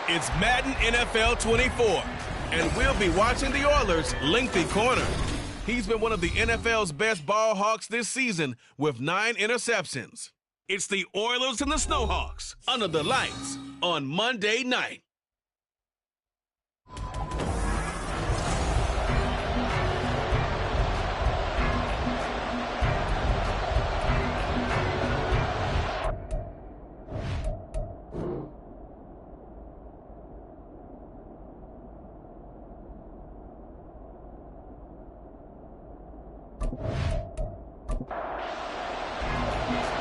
It's Madden NFL 24, and we'll be watching the Oilers' lengthy corner. He's been one of the NFL's best ball hawks this season with 9 interceptions. It's the Oilers and the Snowhawks under the lights on Monday night.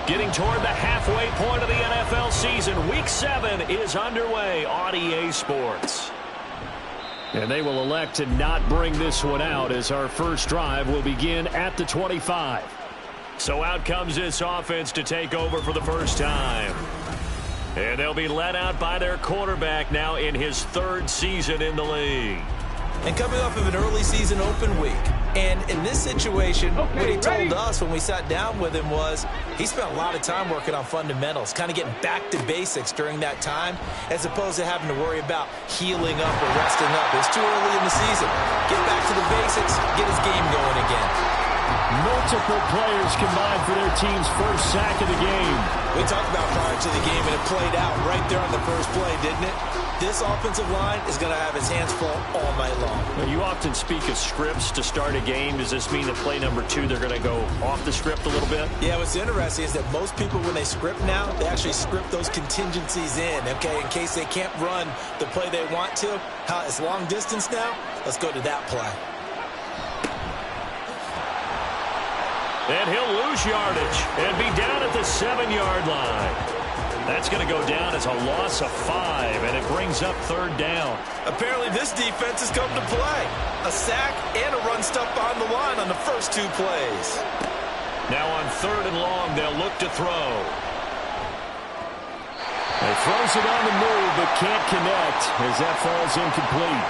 Getting toward the halfway point of the NFL season, Week 7 is underway on EA Sports. And they will elect to not bring this one out as our first drive will begin at the 25. So out comes this offense to take over for the first time. And they'll be led out by their quarterback now in his 3rd season in the league. And coming off of an early season open week. And in this situation, what he told us when we sat down with him was he spent a lot of time working on fundamentals, kind of getting back to basics during that time, as opposed to having to worry about healing up or resting up. It's too early in the season. Get back to the basics, get his game going again. Multiple players combined for their team's first sack of the game. We talked about prior to the game, and it played out right there on the first play, didn't it? This offensive line is going to have his hands full all night long. Now, you often speak of scripts to start a game. Does this mean that play number 2, they're going to go off the script a little bit? Yeah, what's interesting is that most people, when they script now, they actually script those contingencies in, okay, in case they can't run the play they want to. It's long distance now. Let's go to that play. And he'll lose yardage and be down at the 7-yard line. That's going to go down as a loss of 5, and it brings up 3rd down. Apparently this defense has come to play. A sack and a run stop on the line on the first 2 plays. Now on 3rd and long, they'll look to throw. He throws it on the move, but can't connect as that falls incomplete.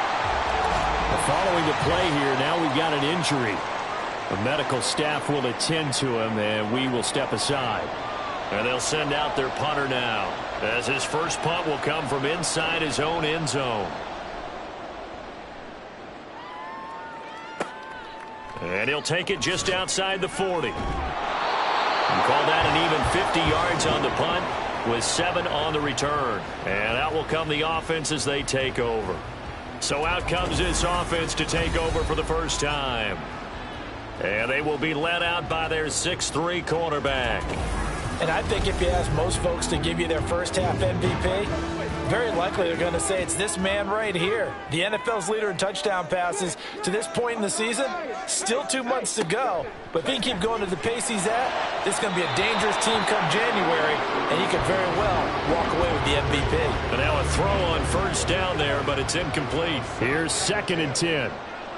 Following the play here, now we've got an injury. The medical staff will attend to him, and we will step aside. And they'll send out their punter now, as his first punt will come from inside his own end zone. And he'll take it just outside the 40. And call that an even 50 yards on the punt with 7 on the return. And out will come the offense as they take over. So out comes this offense to take over for the first time. And they will be led out by their 6'3" quarterback. And I think if you ask most folks to give you their first half MVP, very likely they're going to say it's this man right here. The NFL's leader in touchdown passes to this point in the season. Still 2 months to go. But if he can keep going to the pace he's at, this is going to be a dangerous team come January, and he could very well walk away with the MVP. And now a throw on first down there, but it's incomplete. Here's 2nd and 10.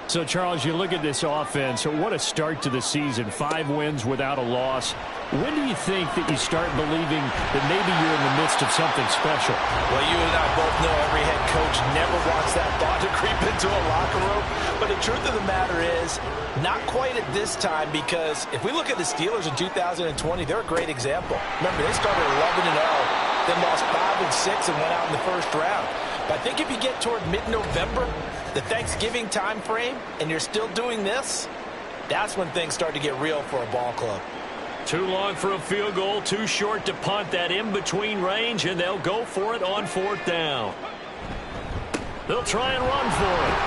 So, Charles, you look at this offense, what a start to the season. 5 wins without a loss. When do you think that you start believing that maybe you're in the midst of something special? Well, you and I both know every head coach never wants that thought to creep into a locker room. But the truth of the matter is, not quite at this time, because if we look at the Steelers in 2020, they're a great example. Remember, they started 11-0, then lost 5 and 6 and went out in the first round. But I think if you get toward mid-November, the Thanksgiving time frame, and you're still doing this, that's when things start to get real for a ball club. Too long for a field goal, too short to punt that in-between range, and they'll go for it on 4th down. They'll try and run for it.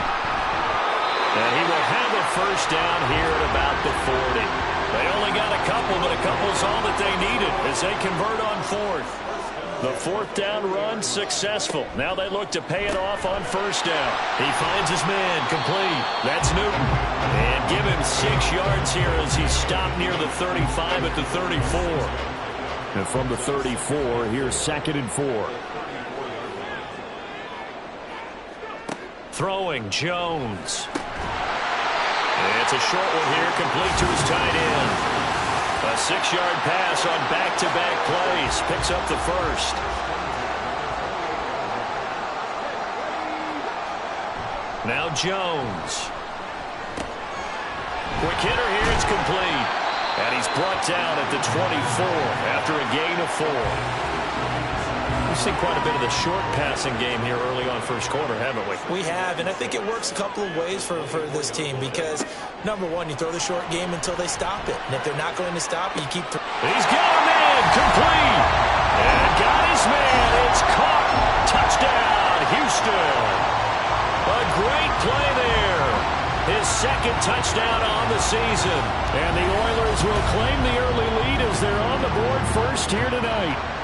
And he will have a first down here at about the 40. They only got a couple, but a couple's all that they needed as they convert on 4th. The 4th down run successful. Now they look to pay it off on first down. He finds his man complete. That's Newton. And give him 6 yards here as he's stopped near the 35 at the 34. And from the 34, here's 2nd and 4. Throwing Jones. It's a short one here, complete to his tight end. A 6-yard pass on back-to-back plays. Picks up the first. Now Jones. Quick hitter here. It's complete. And he's brought down at the 24 after a gain of 4. We've seen quite a bit of the short passing game here early on first quarter, haven't we? We have, and I think it works a couple of ways for this team because, number one, you throw the short game until they stop it. And if they're not going to stop it, you keep... He's got a man, complete. And got his man. It's caught. Touchdown, Houston. A great play there. His second touchdown on the season. And the Oilers will claim the early lead as they're on the board first here tonight.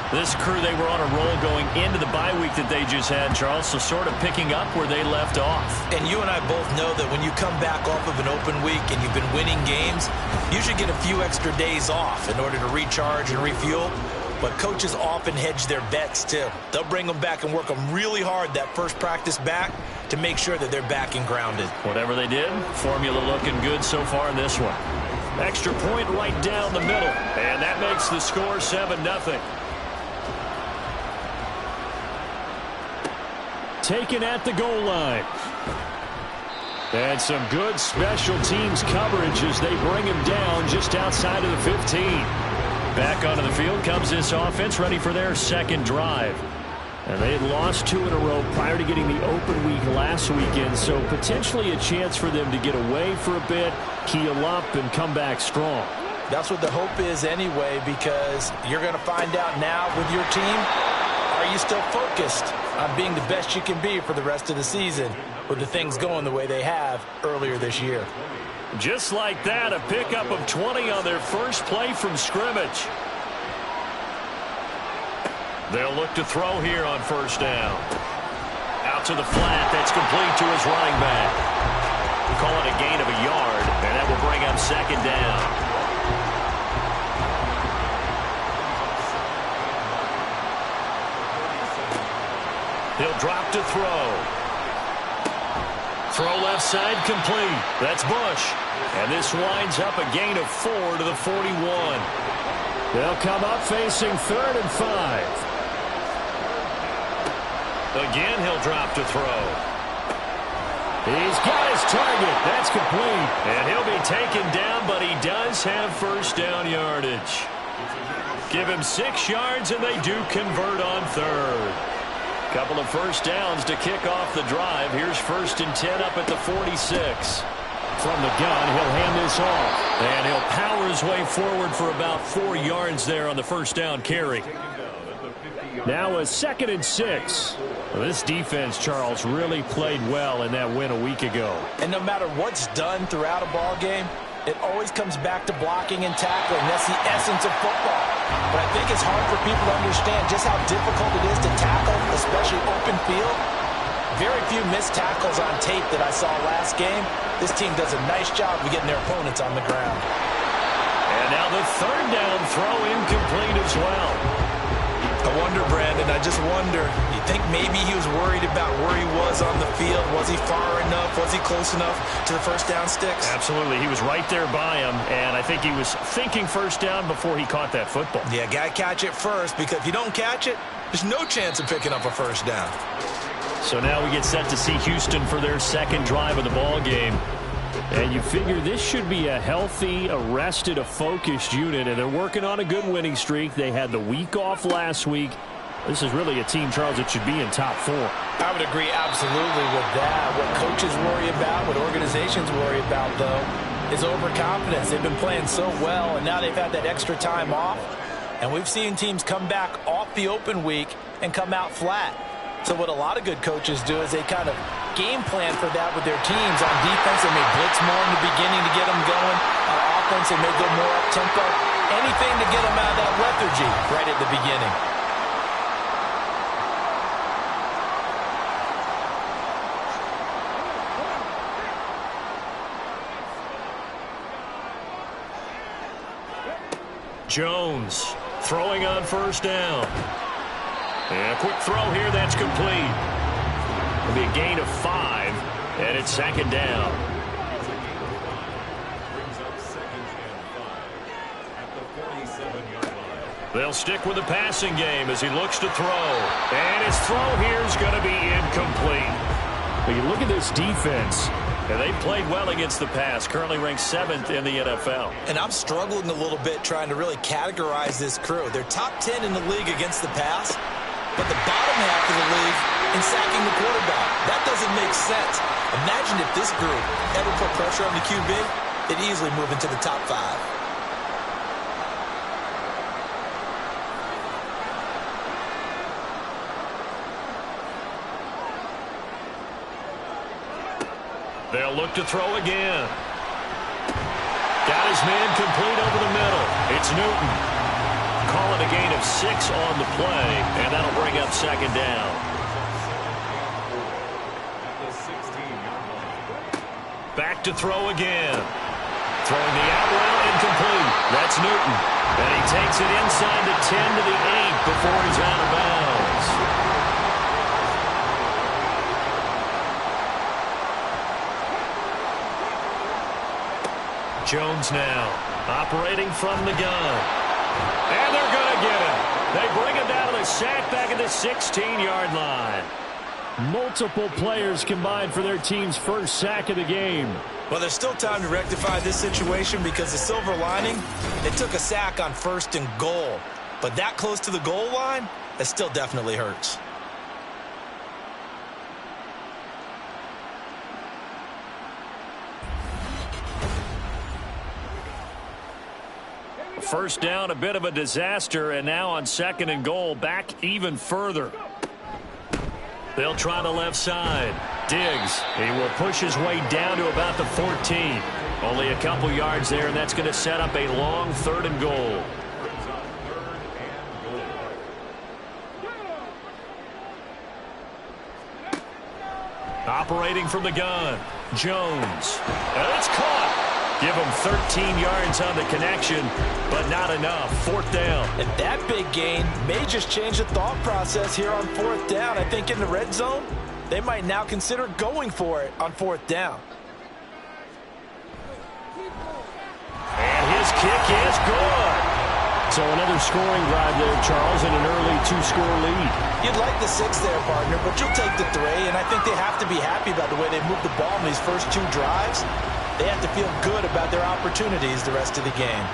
This crew, they were on a roll going into the bye week that they just had, Charles, so sort of picking up where they left off. And you and I both know that when you come back off of an open week and you've been winning games, you should get a few extra days off in order to recharge and refuel. But coaches often hedge their bets, too. They'll bring them back and work them really hard that first practice back to make sure that they're back and grounded. Whatever they did, formula looking good so far in this one. Extra point right down the middle, and that makes the score 7-0. Taken at the goal line. And some good special teams coverage as they bring him down just outside of the 15. Back onto the field comes this offense, ready for their second drive. And they had lost 2 in a row prior to getting the open week last weekend, so potentially a chance for them to get away for a bit, heal up, and come back strong. That's what the hope is anyway, because you're going to find out now with your team, are you still focused on being the best you can be for the rest of the season with the things going the way they have earlier this year? Just like that, a pickup of 20 on their first play from scrimmage. They'll look to throw here on first down. Out to the flat. That's complete to his running back. We call it a gain of a yard, and that will bring up second down. He'll drop to throw. Throw left side complete. That's Bush. And this winds up a gain of 4 to the 41. They'll come up facing 3rd and 5. Again, he'll drop to throw. He's got his target. That's complete. And he'll be taken down, but he does have first down yardage. Give him 6 yards, and they do convert on 3rd. Couple of first downs to kick off the drive. Here's 1st and 10 up at the 46. From the gun, he'll hand this off. And he'll power his way forward for about 4 yards there on the first down carry. Now a 2nd and 6. Well, this defense, Charles, really played well in that win a week ago. And no matter what's done throughout a ball game, it always comes back to blocking and tackling. That's the essence of football. But I think it's hard for people to understand just how difficult it is to tackle, especially open field. Very few missed tackles on tape that I saw last game. This team does a nice job of getting their opponents on the ground. And now the 3rd down throw incomplete as well. I wonder, Brandon, I just wonder, you think maybe he was worried about where he was on the field? Was he far enough? Was he close enough to the first down sticks? Absolutely. He was right there by him, and I think he was thinking first down before he caught that football. Yeah, got to catch it first, because if you don't catch it, there's no chance of picking up a first down. So now we get set to see Houston for their second drive of the ball game. And you figure this should be a healthy, a rested, a focused unit, and they're working on a good winning streak. They had the week off last week. This is really a team, Charles, that should be in top 4. I would agree absolutely with that. What coaches worry about, what organizations worry about, though, is overconfidence. They've been playing so well, and now they've had that extra time off. And we've seen teams come back off the open week and come out flat. So what a lot of good coaches do is they kind of game plan for that with their teams. On defense, they may blitz more in the beginning to get them going. On offense, they may go more up-tempo. Anything to get them out of that lethargy right at the beginning. Jones throwing on first down. And a quick throw here, that's complete. It'll be a gain of 5, and it's 2nd down. They'll stick with the passing game as he looks to throw. And his throw here is going to be incomplete. But you look at this defense. And they played well against the pass, currently ranked 7th in the NFL. And I'm struggling a little bit trying to really categorize this crew. They're top 10 in the league against the pass, but the bottom half of the league in sacking the quarterback. That doesn't make sense. Imagine if this group ever put pressure on the QB, they'd easily move into the top 5. They'll look to throw again. Got his man complete over the middle. It's Newton. Call it a gain of 6 on the play, and that'll bring up 2nd down. Back to throw again. Throwing the out route incomplete. That's Newton. And he takes it inside the 10 to the 8 before he's out of bounds. Jones now, operating from the gun. And they're going to get him. They bring him down to the sack back at the 16-yard line. Multiple players combined for their team's first sack of the game. Well, there's still time to rectify this situation because the silver lining, they took a sack on 1st and goal. But that close to the goal line, that still definitely hurts. First down, a bit of a disaster, and now on 2nd and goal, back even further. They'll try the left side. Diggs, he will push his way down to about the 14. Only a couple yards there, and that's going to set up a long 3rd and goal. Operating from the gun, Jones. And it's caught. Give him 13 yards on the connection, but not enough. 4th down. And that big gain may just change the thought process here on 4th down. I think in the red zone, they might now consider going for it on 4th down. And his kick is good. So another scoring drive there, Charles, and an early 2-score lead. You'd like the 6 there, partner, but you'll take the 3, and I think they have to be happy about the way they moved the ball in these first 2 drives. They have to feel good about their opportunities the rest of the game.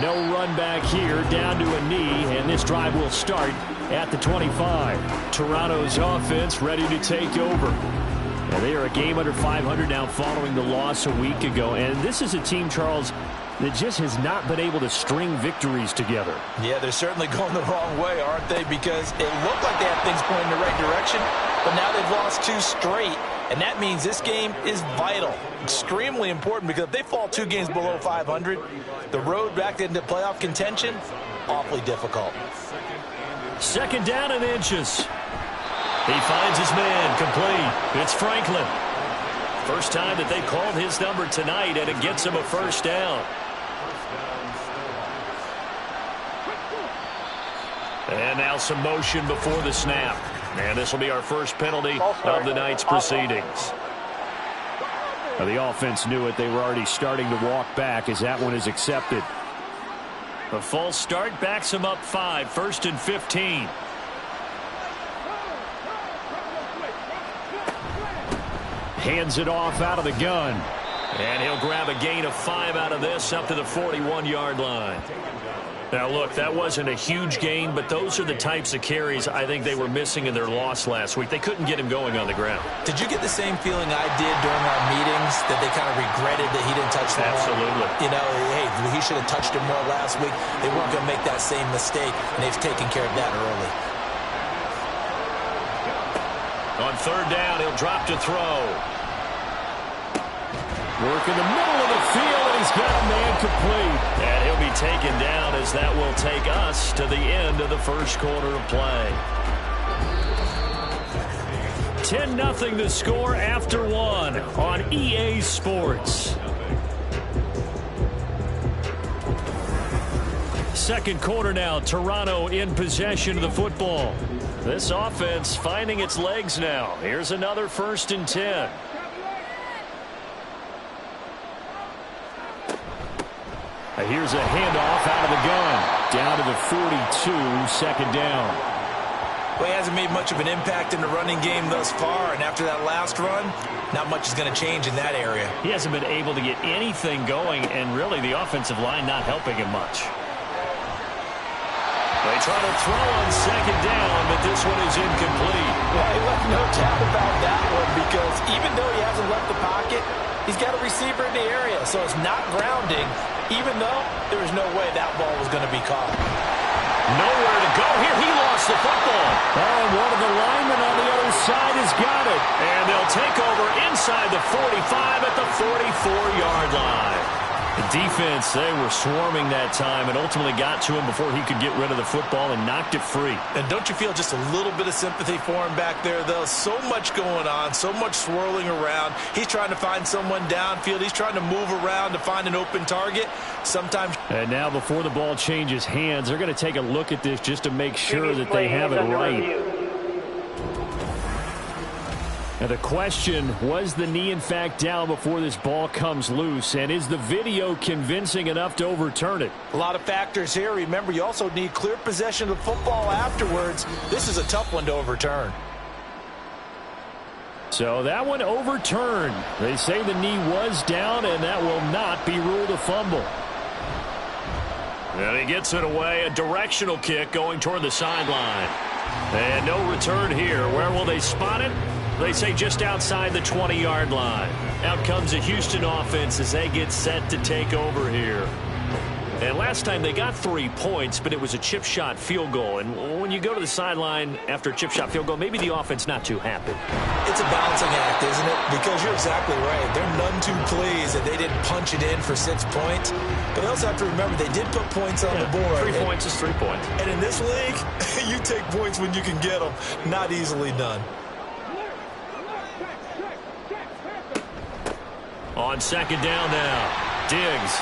No run back here, down to a knee, and this drive will start at the 25. Toronto's offense ready to take over. And they are a game under 500 now following the loss a week ago. And this is a team, Charles, that just has not been able to string victories together. Yeah, they're certainly going the wrong way, aren't they? Because it looked like they had things going in the right direction, but now they've lost 2 straight. And that means this game is vital, extremely important, because if they fall 2 games below 500, the road back into playoff contention, awfully difficult. 2nd down and inches. He finds his man complete. It's Franklin. First time that they called his number tonight, and it gets him a 1st down. And now some motion before the snap. And this will be our first penalty of the night's proceedings. Now, the offense knew it. They were already starting to walk back as that one is accepted. The false start backs him up 5, 1st and 15. Hands it off out of the gun. And he'll grab a gain of 5 out of this up to the 41-yard line. Now, look, that wasn't a huge gain, but those are the types of carries I think they were missing in their loss last week. They couldn't get him going on the ground. Did you get the same feeling I did during our meetings, that they kind of regretted that he didn't touch the ball? Absolutely. You know, hey, he should have touched it more last week. They weren't going to make that same mistake, and they've taken care of that early. On 3rd down, he'll drop to throw. Work in the middle of the field, and he's got a man complete. And he'll be taken down as that will take us to the end of the first quarter of play. 10-0 the score after 1 on EA Sports. Second quarter now, Toronto in possession of the football. This offense finding its legs now. Here's another 1st and 10. Here's a handoff out of the gun. Down to the 42, 2nd down. Well, he hasn't made much of an impact in the running game thus far, and after that last run, not much is going to change in that area. He hasn't been able to get anything going, and really the offensive line not helping him much. They try to throw on second down, but this one is incomplete. Well, he left no doubt about that one, because even though he hasn't left the pocket, he's got a receiver in the area, so it's not grounding, even though there was no way that ball was going to be caught. Nowhere to go here. He lost the football. Oh, one of the linemen on the other side has got it. And they'll take over inside the 45 at the 44-yard line. The defense, they were swarming that time and ultimately got to him before he could get rid of the football and knocked it free. And don't you feel just a little bit of sympathy for him back there, though? So much going on, so much swirling around. He's trying to find someone downfield. He's trying to move around to find an open target. Sometimes. And now before the ball changes hands, they're going to take a look at this just to make sure that they have it right. Now the question, was the knee in fact down before this ball comes loose? And is the video convincing enough to overturn it? A lot of factors here. Remember, you also need clear possession of the football afterwards. This is a tough one to overturn. So that one overturned. They say the knee was down, and that will not be ruled a fumble. And he gets it away. A directional kick going toward the sideline. And no return here. Where will they spot it? They say just outside the 20-yard line. Out comes the Houston offense as they get set to take over here. And last time they got 3 points, but it was a chip shot field goal. And when you go to the sideline after a chip shot field goal, maybe the offense not too happy. It's a balancing act, isn't it? Because you're exactly right. They're none too pleased that they didn't punch it in for 6 points. But they also have to remember they did put points on the board. 3 points is 3 points. And in this league, you take points when you can get them. Not easily done. On second down now, Diggs.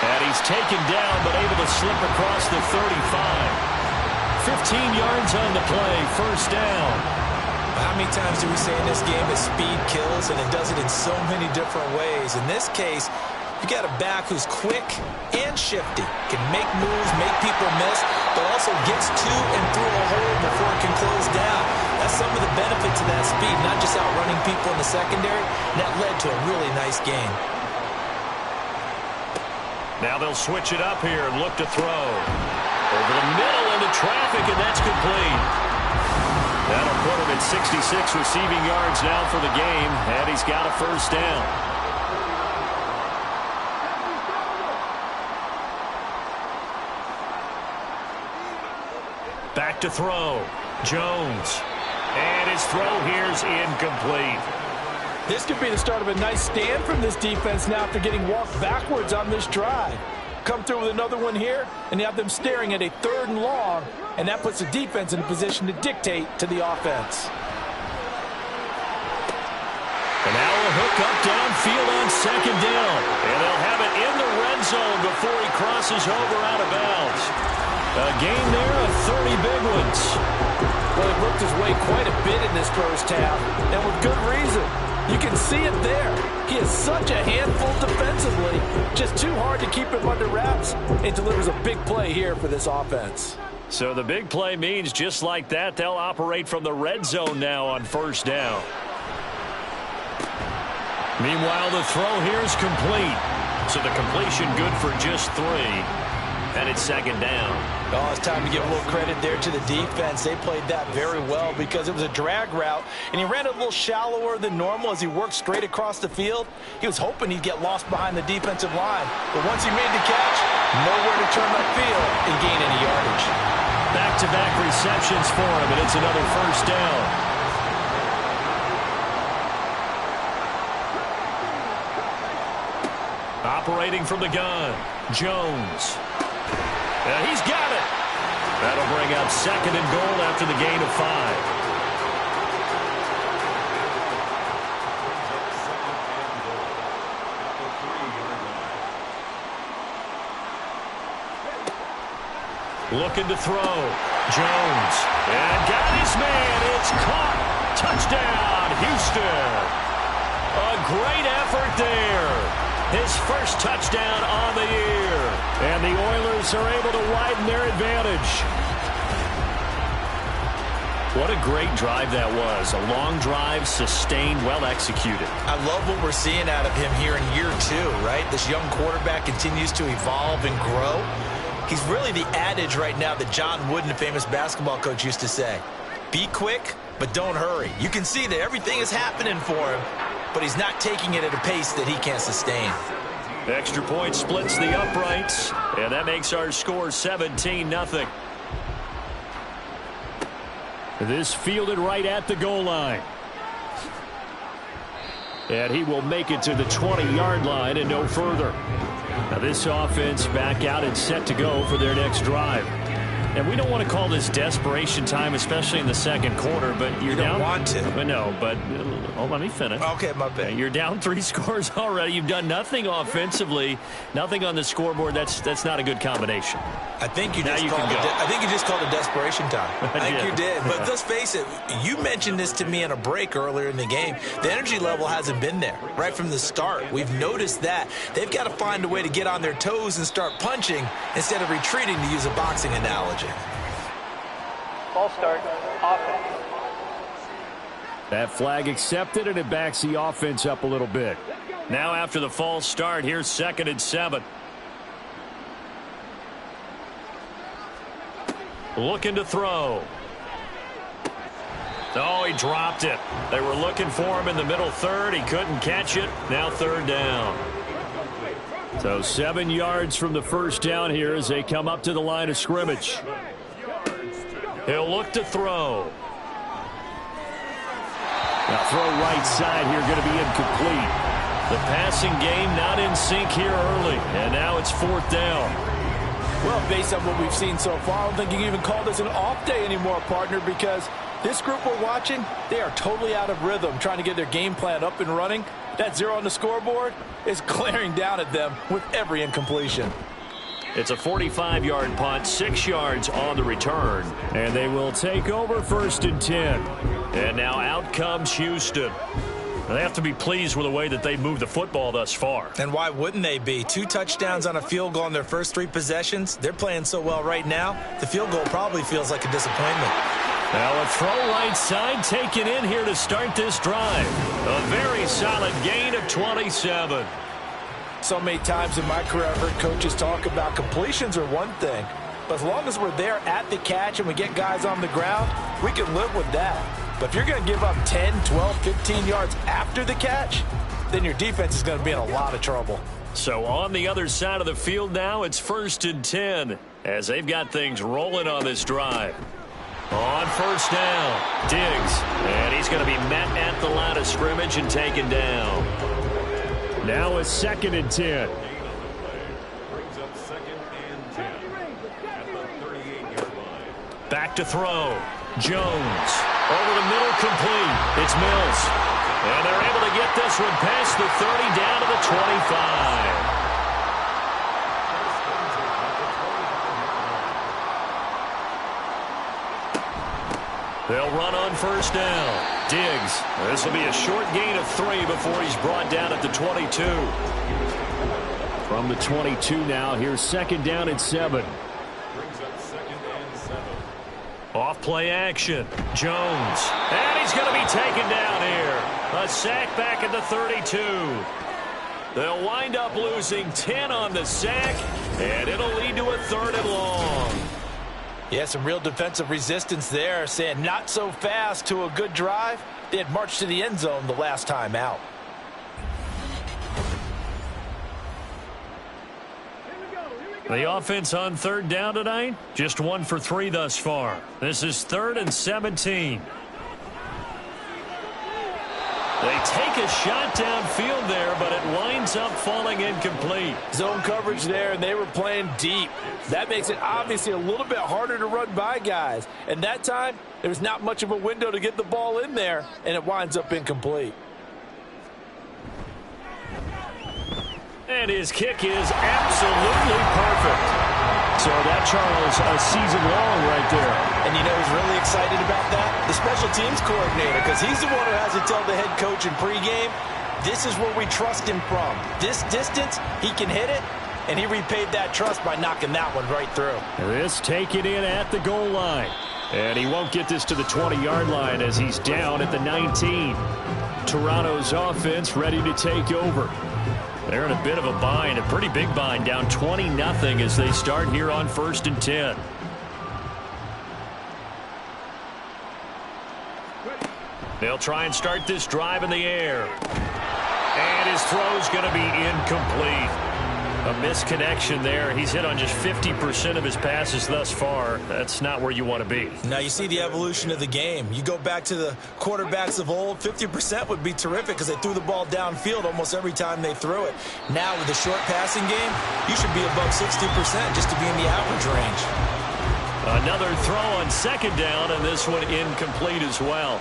And he's taken down, but able to slip across the 35. 15 yards on the play, first down. How many times do we say in this game that speed kills, and it does it in so many different ways? In this case, you got a back who's quick and shifty, can make moves, make people miss, but also gets to and through a hole before it can close down. That's some of the benefits of that speed, not just outrunning people in the secondary. And that led to a really nice game. Now they'll switch it up here and look to throw. Over the middle into traffic, and that's complete. That'll put him at 66 receiving yards now for the game, and he's got a first down. Back to throw. Jones. And his throw here's incomplete. This could be the start of a nice stand from this defense now after getting walked backwards on this drive. Come through with another one here, and you have them staring at a 3rd and long, and that puts the defense in a position to dictate to the offense. And now a hook up downfield on second down. And they'll have it in the red zone before he crosses over out of bounds. A gain there of 30 big ones. Well, he worked his way quite a bit in this first half, and with good reason. You can see it there. He is such a handful defensively. Just too hard to keep him under wraps. It delivers a big play here for this offense. So the big play means just like that, they'll operate from the red zone now on first down. Meanwhile, the throw here is complete. So the completion good for just 3. And it's second down. Oh, it's time to give a little credit there to the defense. They played that very well because it was a drag route, and he ran it a little shallower than normal as he worked straight across the field. He was hoping he'd get lost behind the defensive line. But once he made the catch, nowhere to turn upfield and gain any yardage. Back-to-back receptions for him, and it's another first down. Operating from the gun, Jones. And he's got it. That'll bring up second and goal after the gain of 5. Looking to throw. Jones. And got his man. It's caught. Touchdown, Houston. A great effort there. His first touchdown on the year. And the Oilers are able to widen their advantage. What a great drive that was. A long drive, sustained, well executed. I love what we're seeing out of him here in year 2, right? This young quarterback continues to evolve and grow. He's really the adage right now that John Wooden, the famous basketball coach, used to say. Be quick, but don't hurry. You can see that everything is happening for him, but he's not taking it at a pace that he can't sustain. Extra point splits the uprights, and that makes our score 17-0. This fielded right at the goal line. And he will make it to the 20-yard line and no further. Now this offense back out and set to go for their next drive. And we don't want to call this desperation time, especially in the second quarter, but you're down. You don't want to. But no, but let me finish. Okay, my bad. You're down 3 scores already. You've done nothing offensively, nothing on the scoreboard. That's not a good combination. I think you just called it desperation time. I think you did. But let's face it, you mentioned this to me in a break earlier in the game. The energy level hasn't been there right from the start. We've noticed that. They've got to find a way to get on their toes and start punching instead of retreating, to use a boxing analogy. False start, offense. That flag accepted, and it backs the offense up a little bit. Now after the false start, here's 2nd and 7. Looking to throw. Oh, he dropped it. They were looking for him in the middle third. He couldn't catch it. Now 3rd down. So 7 yards from the first down here as they come up to the line of scrimmage. He'll look to throw. Now throw right side here, going to be incomplete. The passing game not in sync here early, and now it's 4th down. Well, based on what we've seen so far, I don't think you can even call this an off day anymore, partner, because this group we're watching, they are totally out of rhythm, trying to get their game plan up and running. That 0 on the scoreboard is glaring down at them with every incompletion. It's a 45-yard punt, 6 yards on the return. And they will take over 1st and 10. And now out comes Houston. They have to be pleased with the way that they moved the football thus far. And why wouldn't they be? 2 touchdowns on a field goal in their first 3 possessions. They're playing so well right now, the field goal probably feels like a disappointment. Now a throw right side taken in here to start this drive. A very solid gain of 27. So many times in my career I've heard coaches talk about completions are one thing, but as long as we're there at the catch and we get guys on the ground, we can live with that. But if you're going to give up 10, 12, 15 yards after the catch, then your defense is going to be in a lot of trouble. So on the other side of the field now, it's 1st and 10 as they've got things rolling on this drive. On 1st down, Diggs, and he's going to be met at the line of scrimmage and taken down. Now it's 2nd and 10. Brings up 2nd and 10 at the 38-yard line. Back to throw. Jones over the middle, complete. It's Mills. And they're able to get this one past the 30 down to the 25. They'll run on 1st down. Diggs. This will be a short gain of 3 before he's brought down at the 22. From the 22 now, here's 2nd down and 7. Brings up 2nd and 7. Off play action. Jones. And he's going to be taken down here. A sack back at the 32. They'll wind up losing 10 on the sack, and it'll lead to a 3rd and long. Yeah, some real defensive resistance there, saying not so fast to a good drive. They had marched to the end zone the last time out. The offense on 3rd down tonight, just 1 for 3 thus far. This is 3rd and 17. They take a shot downfield there, but it winds up falling incomplete. Zone coverage there, and they were playing deep. That makes it obviously a little bit harder to run by guys. And that time, there was not much of a window to get the ball in there, and it winds up incomplete. And his kick is absolutely perfect. So that, Charles, a season long right there. And you know who's really excited about that? The special teams coordinator, because he's the one who has to tell the head coach in pregame, this is where we trust him from. This distance, he can hit it, and he repaid that trust by knocking that one right through. This taken in at the goal line. And he won't get this to the 20-yard line as he's down at the 19. Toronto's offense ready to take over. They're in a bit of a bind, a pretty big bind, down 20-0 as they start here on 1st and 10. They'll try and start this drive in the air. And his throw's going to be incomplete. A misconnection there. He's hit on just 50% of his passes thus far. That's not where you want to be. Now you see the evolution of the game. You go back to the quarterbacks of old, 50% would be terrific because they threw the ball downfield almost every time they threw it. Now with the short passing game, you should be above 60% just to be in the average range. Another throw on 2nd down, and this one incomplete as well.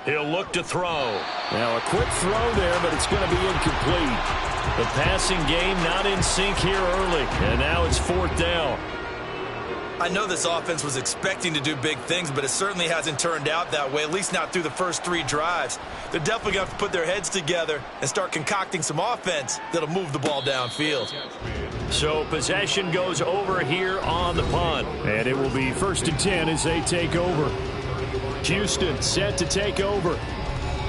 He'll look to throw. Now a quick throw there, but it's going to be incomplete. The passing game not in sync here early, and now it's 4th down. I know this offense was expecting to do big things, but it certainly hasn't turned out that way, at least not through the first 3 drives. They're definitely going to have to put their heads together and start concocting some offense that'll move the ball downfield. So possession goes over here on the punt, and it will be 1st and 10 as they take over. Houston set to take over.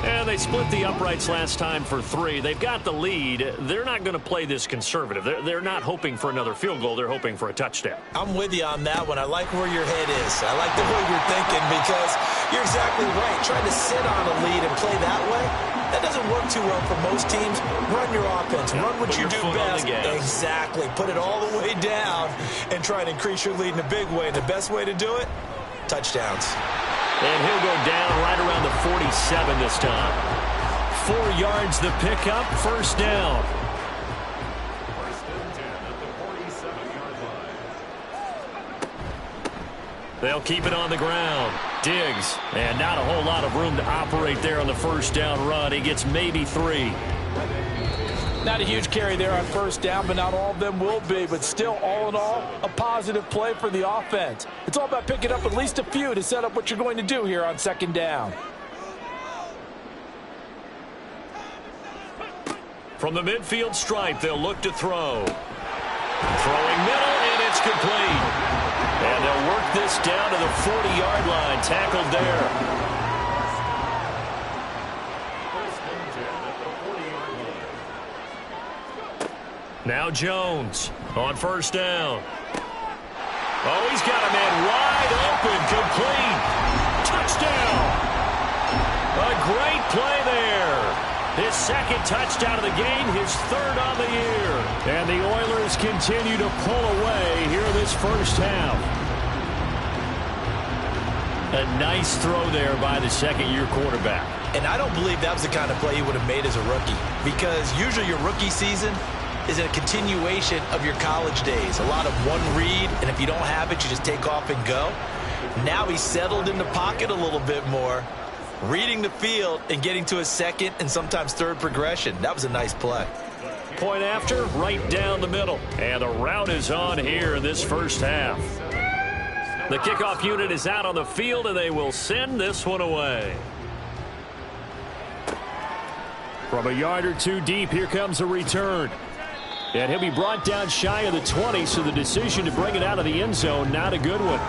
And they split the uprights last time for 3. They've got the lead. They're not going to play this conservative. They're not hoping for another field goal. They're hoping for a touchdown. I'm with you on that one. I like where your head is. I like the way you're thinking because you're exactly right. Trying to sit on a lead and play that way, that doesn't work too well for most teams. Run your offense. Run what you do best. Exactly. Put it all the way down and try and increase your lead in a big way. And the best way to do it, touchdowns. And he'll go down right around the 47 this time. 4 yards the pickup, 1st down. They'll keep it on the ground. Diggs, and not a whole lot of room to operate there on the 1st down run. He gets maybe 3. Not a huge carry there on 1st down, but not all of them will be. But still, all in all, a positive play for the offense. It's all about picking up at least a few to set up what you're going to do here on 2nd down. From the midfield stripe, they'll look to throw. Throwing middle, and it's complete. And they'll work this down to the 40-yard line, tackled there. Now Jones on 1st down. Oh, he's got a man wide open, complete. Touchdown. A great play there. His 2nd touchdown of the game, his 3rd on the year. And the Oilers continue to pull away here this 1st half. A nice throw there by the 2nd-year quarterback. And I don't believe that was the kind of play he would have made as a rookie, because usually your rookie season is a continuation of your college days. A lot of one read, and if you don't have it, you just take off and go. Now he's settled in the pocket a little bit more, reading the field and getting to his 2nd and sometimes 3rd progression. That was a nice play. Point after, right down the middle. And the route is on here in this 1st half. The kickoff unit is out on the field, and they will send this one away. From a yard or 2 deep, here comes a return. And he'll be brought down shy of the 20, so the decision to bring it out of the end zone, not a good one.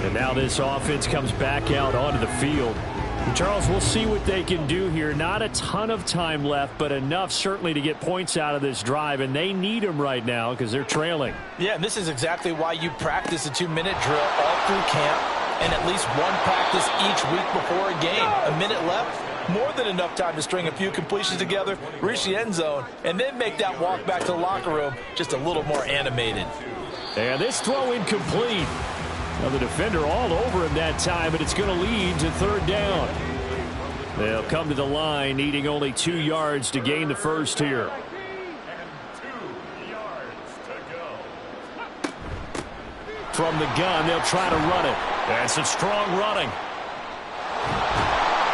And now this offense comes back out onto the field. And Charles, we'll see what they can do here. Not a ton of time left, but enough certainly to get points out of this drive, and they need them right now because they're trailing. Yeah, and this is exactly why you practice a 2-minute drill all through camp and at least one practice each week before a game. A minute left. More than enough time to string a few completions together, reach the end zone, and then make that walk back to the locker room just a little more animated. And this throw incomplete. Now the defender all over him that time, but it's going to lead to 3rd down. They'll come to the line, needing only 2 yards to gain the 1st here. From the gun, they'll try to run it. That's some strong running.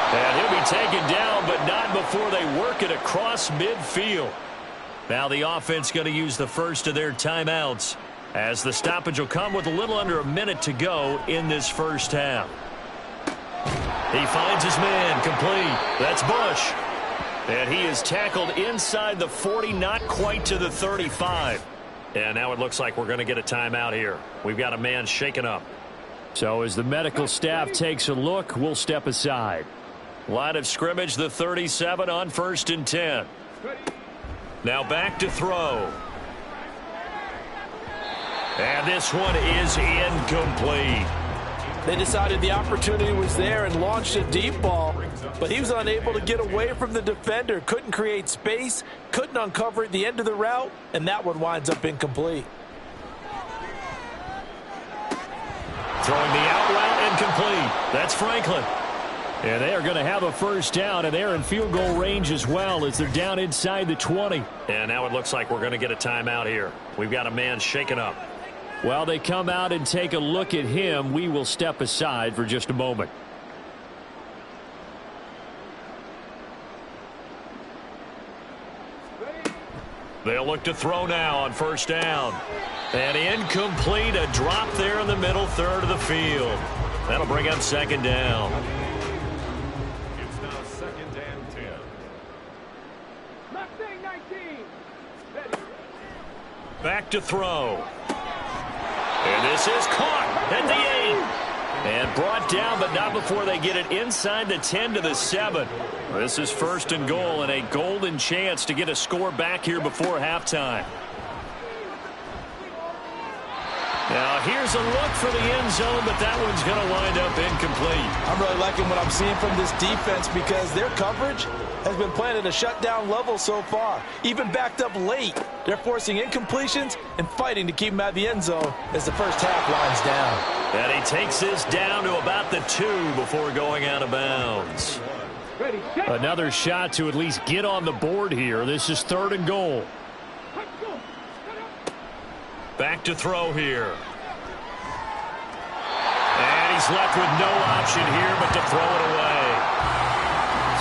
And he'll be taken down, but not before they work it across midfield. Now the offense going to use the 1st of their timeouts, as the stoppage will come with a little under a minute to go in this 1st half. He finds his man, complete. That's Bush. And he is tackled inside the 40, not quite to the 35. And now it looks like we're going to get a timeout here. We've got a man shaken up. So as the medical staff takes a look, we'll step aside. Line of scrimmage, the 37 on 1st and 10. Now back to throw. And this one is incomplete. They decided the opportunity was there and launched a deep ball, but he was unable to get away from the defender, couldn't create space, couldn't uncover at the end of the route, and that one winds up incomplete. Throwing the out route incomplete. That's Franklin. And they are going to have a first down, and they're in field goal range as well as they're down inside the 20. And now it looks like we're going to get a timeout here. We've got a man shaken up. While they come out and take a look at him, we will step aside for just a moment. They'll look to throw now on first down. And incomplete, a drop there in the middle third of the field. That'll bring up second down. It's now 2nd and 10. Mustang 19. Back to throw. And this is caught at the 8. And brought down, but not before they get it inside the 10 to the 7. This is 1st and goal and a golden chance to get a score back here before halftime. Now here's a look for the end zone, but that one's going to wind up incomplete. I'm really liking what I'm seeing from this defense because their coverage has been playing at a shutdown level so far. Even backed up late, they're forcing incompletions and fighting to keep them out of the end zone as the first half winds down. And he takes this down to about the 2 before going out of bounds. Another shot to at least get on the board here. This is 3rd and goal. Back to throw here. And he's left with no option here but to throw it away.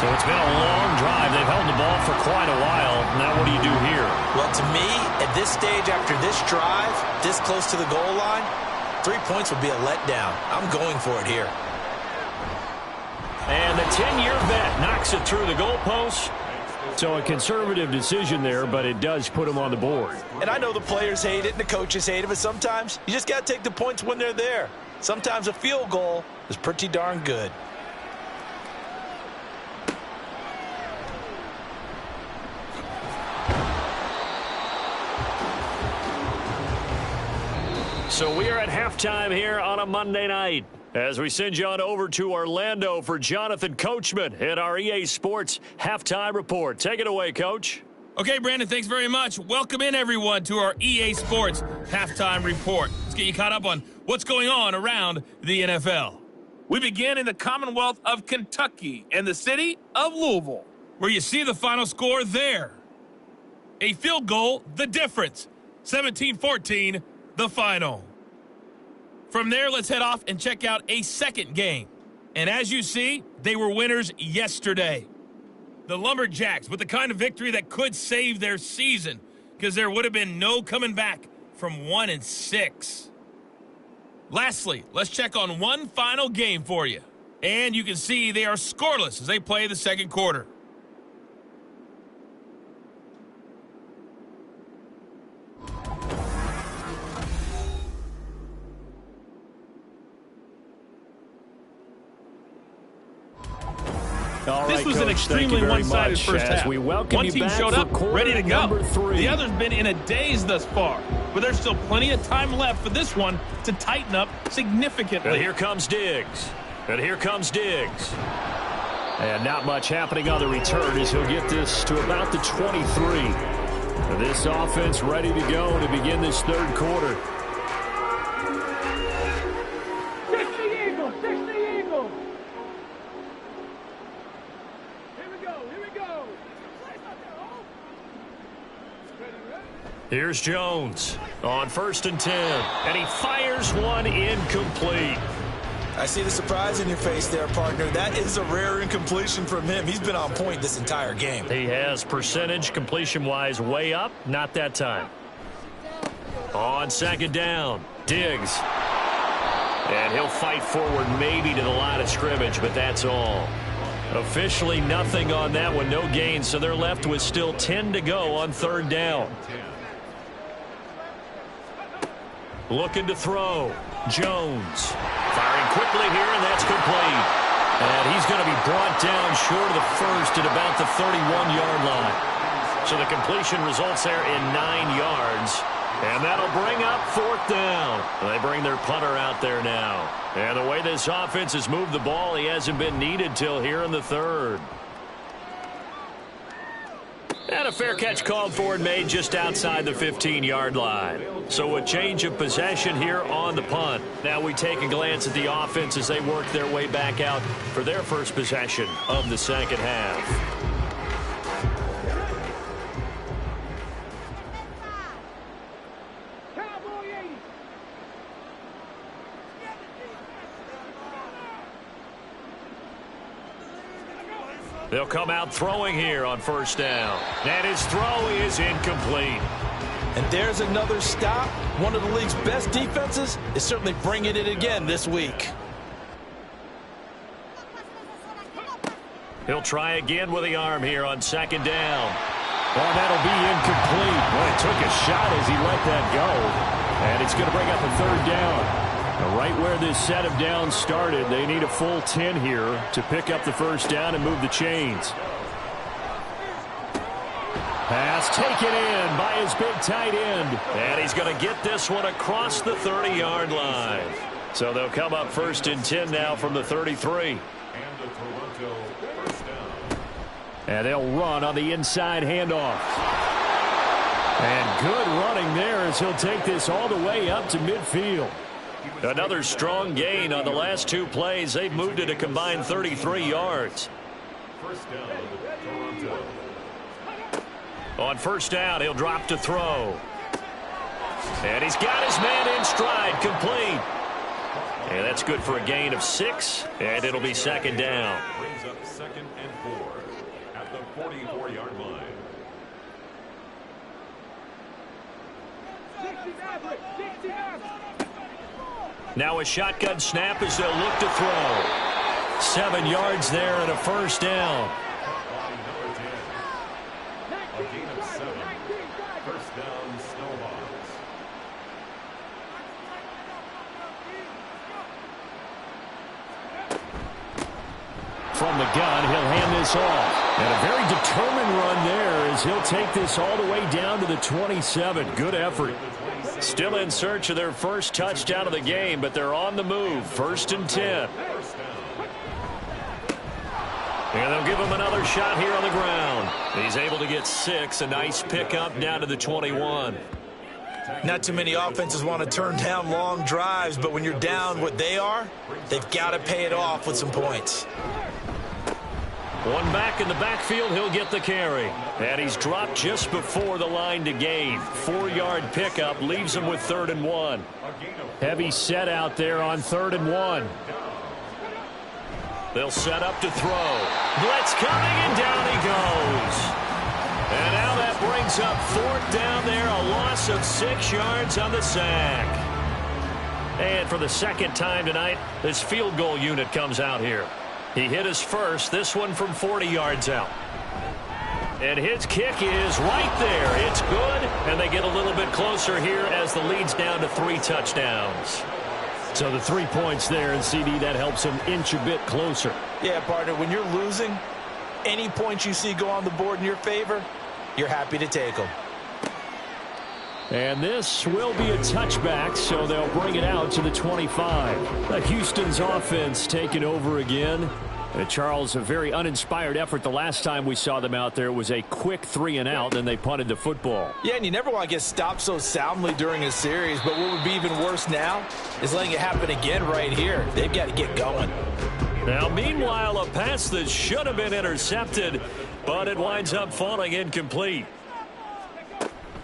So it's been a long drive. They've held the ball for quite a while. Now what do you do here? Well, to me, at this stage after this drive, this close to the goal line, 3 points would be a letdown. I'm going for it here. And the 10-year vet knocks it through the goalpost. So a conservative decision there, but it does put him on the board. And I know the players hate it and the coaches hate it, but sometimes you just got to take the points when they're there. Sometimes a field goal is pretty darn good. So we are at halftime here on a Monday night as we send you on over to Orlando for Jonathan Coachman in our EA Sports Halftime Report. Take it away, Coach. Okay, Brandon, thanks very much. Welcome in, everyone, to our EA Sports Halftime Report. Let's get you caught up on what's going on around the NFL. We begin in the Commonwealth of Kentucky and the city of Louisville, where you see the final score there. A field goal, the difference. 17-14, the final. From there, let's head off and check out a second game. And as you see, they were winners yesterday. The Lumberjacks with the kind of victory that could save their season because there would have been no coming back from 1-6. Lastly, let's check on one final game for you. And you can see they are scoreless as they play the second quarter. This was an extremely one-sided first half. One team showed up ready to go. The other's been in a daze thus far, but there's still plenty of time left for this one to tighten up significantly. And here comes Diggs. And here comes Diggs. And not much happening on the return as he'll get this to about the 23. This offense ready to go to begin this third quarter. Here's Jones on 1st and 10, and he fires one incomplete. I see the surprise in your face there, partner. That is a rare incompletion from him. He's been on point this entire game. He has percentage completion-wise way up, not that time. On second down, Diggs. And he'll fight forward maybe to the line of scrimmage, but that's all. Officially nothing on that one, no gain, so they're left with still 10 to go on third down. Looking to throw. Jones firing quickly here, and that's complete. And he's going to be brought down short of the first at about the 31-yard line. So the completion results there in 9 yards. And that'll bring up fourth down. They bring their punter out there now. And the way this offense has moved the ball, he hasn't been needed till here in the third. And a fair catch called for and made just outside the 15-yard line. So a change of possession here on the punt. Now we take a glance at the offense as they work their way back out for their first possession of the second half. They'll come out throwing here on first down. And his throw is incomplete. And there's another stop. One of the league's best defenses is certainly bringing it again this week. He'll try again with the arm here on second down. Well, that'll be incomplete. Well, he took a shot as he let that go. And it's going to bring up a third down. Right where this set of downs started, they need a full 10 here to pick up the first down and move the chains. Pass taken in by his big tight end. And he's going to get this one across the 30-yard line. So they'll come up first and 10 now from the 33. And the Toronto first down. And they'll run on the inside handoff. And good running there as he'll take this all the way up to midfield. Another strong gain on the last two plays. They've moved it a combined 33 yards. First down, Toronto. On first down, he'll drop to throw. And he's got his man in stride, complete. And that's good for a gain of 6, and it'll be second down. Brings up 2nd and 4 at the 44-yard line. Now a shotgun snap as they'll look to throw. 7 yards there and a first down. Number 10. A gain of 7. First down, Snowballs. From the gun, he'll hand this off. And a very determined run there as he'll take this all the way down to the 27. Good effort. Still in search of their first touchdown of the game, but they're on the move. First and 10. And they'll give him another shot here on the ground. He's able to get 6. A nice pickup down to the 21. Not too many offenses want to turn down long drives, but when you're down what they are, they've got to pay it off with some points. One back in the backfield, he'll get the carry. And he's dropped just before the line to gain. 4-yard pickup leaves him with 3rd and 1. Heavy set out there on 3rd and 1. They'll set up to throw. Blitz coming, and down he goes. And now that brings up 4th down there, a loss of 6 yards on the sack. And for the second time tonight, this field goal unit comes out here. He hit his first, this one from 40 yards out. And his kick is right there. It's good, and they get a little bit closer here as the lead's down to 3 touchdowns. So the 3 points there, and CD, that helps him inch a bit closer. Yeah, partner, when you're losing, any points you see go on the board in your favor, you're happy to take them. And this will be a touchback, so they'll bring it out to the 25. Houston's offense taking over again. And Charles, a very uninspired effort. The last time we saw them out there was a quick 3 and out, and they punted the football. Yeah, and you never want to get stopped so soundly during a series, but what would be even worse now is letting it happen again right here. They've got to get going. Now, meanwhile, a pass that should have been intercepted, but it winds up falling incomplete.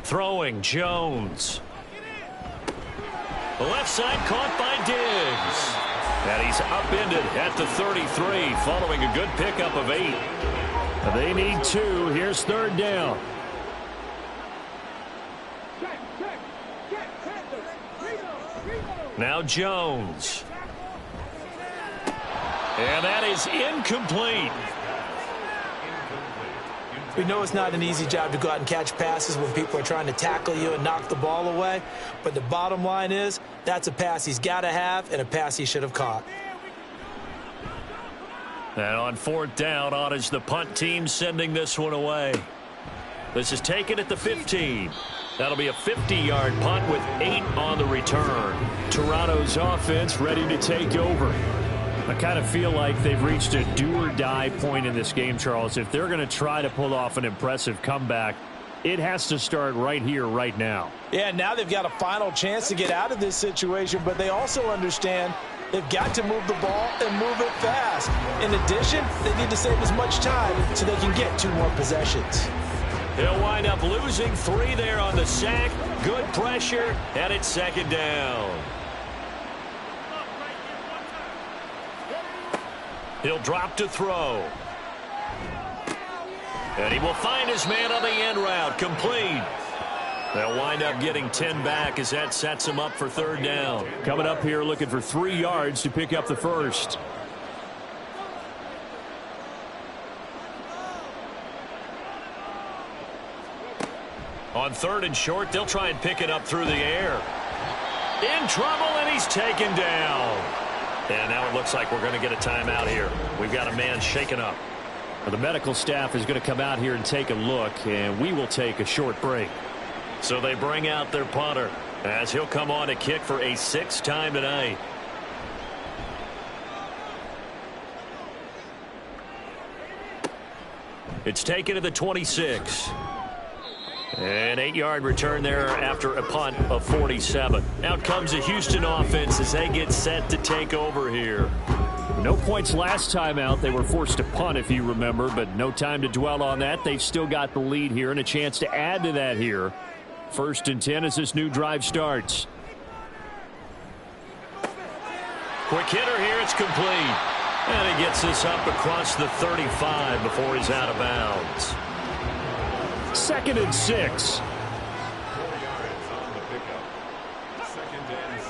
Throwing, Jones. The left side caught by Diggs. And he's upended at the 33 following a good pickup of 8. They need 2. Here's 3rd down. Now Jones. And that is incomplete. We know it's not an easy job to go out and catch passes when people are trying to tackle you and knock the ball away. But the bottom line is, that's a pass he's got to have and a pass he should have caught. And on 4th down, on is the punt team sending this one away. This is taken at the 15. That'll be a 50-yard punt with 8 on the return. Toronto's offense ready to take over. I kind of feel like they've reached a do-or-die point in this game, Charles. If they're going to try to pull off an impressive comeback, it has to start right here, right now. Yeah, now they've got a final chance to get out of this situation, but they also understand they've got to move the ball and move it fast. In addition, they need to save as much time so they can get 2 more possessions. They'll wind up losing 3 there on the sack. Good pressure, and it's 2nd down. He'll drop to throw. And he will find his man on the end route. Complete. They'll wind up getting 10 back as that sets him up for 3rd down. Coming up here looking for 3 yards to pick up the first. On 3rd and short, they'll try and pick it up through the air. In trouble, and he's taken down. And now it looks like we're going to get a timeout here. We've got a man shaken up. Well, the medical staff is going to come out here and take a look, and we will take a short break. So they bring out their punter as he'll come on to kick for a 6th time tonight. It's taken to the 26. An 8-yard return there after a punt of 47. Out comes the Houston offense as they get set to take over here. No points last time out. They were forced to punt, if you remember, but no time to dwell on that. They've still got the lead here and a chance to add to that here. 1st and 10 as this new drive starts. Quick hitter here. It's complete. And he gets this up across the 35 before he's out of bounds. 2nd and 6. 4 yards on the pickup. 2nd and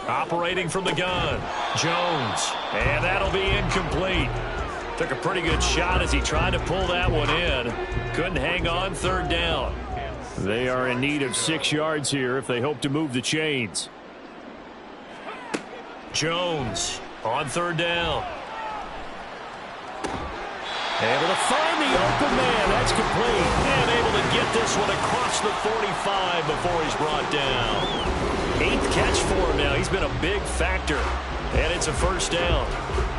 6. Operating from the gun, Jones. And that'll be incomplete. Took a pretty good shot as he tried to pull that one in. Couldn't hang on. 3rd down. They are in need of 6 yards here if they hope to move the chains. Jones on 3rd down. Able to find the open man. That's complete. And able to get this one across the 45 before he's brought down. 8th catch for him now. He's been a big factor. And it's a 1st down.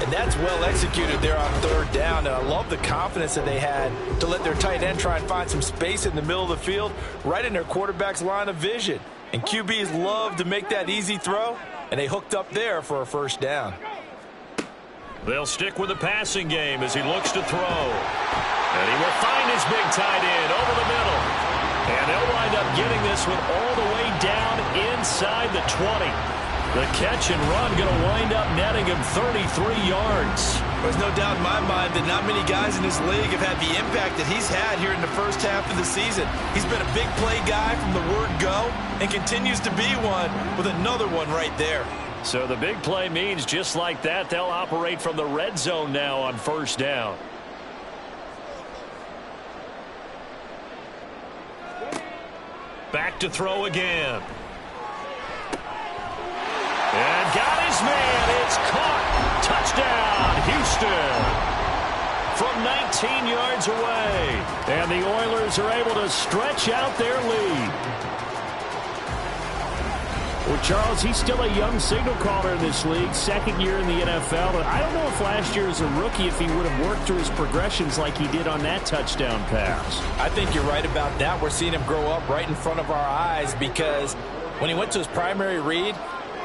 And that's well executed there on 3rd down. And I love the confidence that they had to let their tight end try and find some space in the middle of the field, right in their quarterback's line of vision. And QBs love to make that easy throw, and they hooked up there for a 1st down. They'll stick with the passing game as he looks to throw. And he will find his big tight end over the middle. And they'll wind up getting this one all the way down inside the 20. The catch and run going to wind up netting him 33 yards. There's no doubt in my mind that not many guys in this league have had the impact that he's had here in the first half of the season. He's been a big play guy from the word go and continues to be one with another one right there. So the big play means just like that, they'll operate from the red zone now on 1st down. Back to throw again. And got his man. It's caught. Touchdown, Houston. From 19 yards away. And the Oilers are able to stretch out their lead. Well, Charles, he's still a young signal caller in this league, 2nd year in the NFL. But I don't know if last year as a rookie, if he would have worked through his progressions like he did on that touchdown pass. I think you're right about that. We're seeing him grow up right in front of our eyes because when he went to his primary read,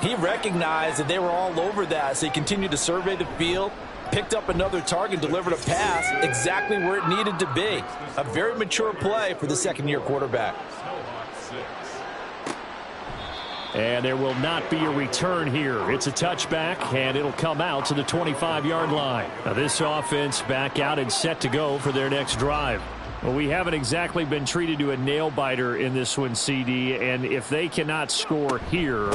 he recognized that they were all over that. So he continued to survey the field, picked up another target, delivered a pass exactly where it needed to be. A very mature play for the 2nd-year quarterback. And there will not be a return here. It's a touchback, and it'll come out to the 25-yard line. Now this offense back out and set to go for their next drive. Well, we haven't exactly been treated to a nail-biter in this one, CD, and if they cannot score here,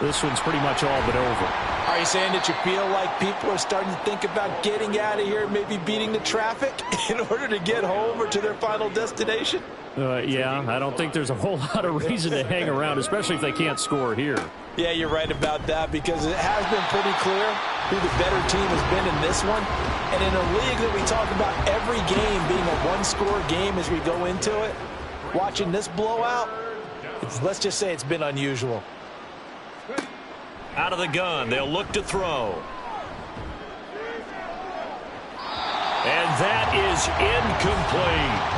this one's pretty much all but over. Are you saying that you feel like people are starting to think about getting out of here, maybe beating the traffic in order to get home or to their final destination? Yeah, I don't think there's a whole lot of reason to hang around, especially if they can't score here. Yeah, you're right about that, because it has been pretty clear who the better team has been in this one. And in a league that we talk about every game being a one-score game as we go into it, watching this blowout, let's just say it's been unusual. Out of the gun, they'll look to throw. And that is incomplete.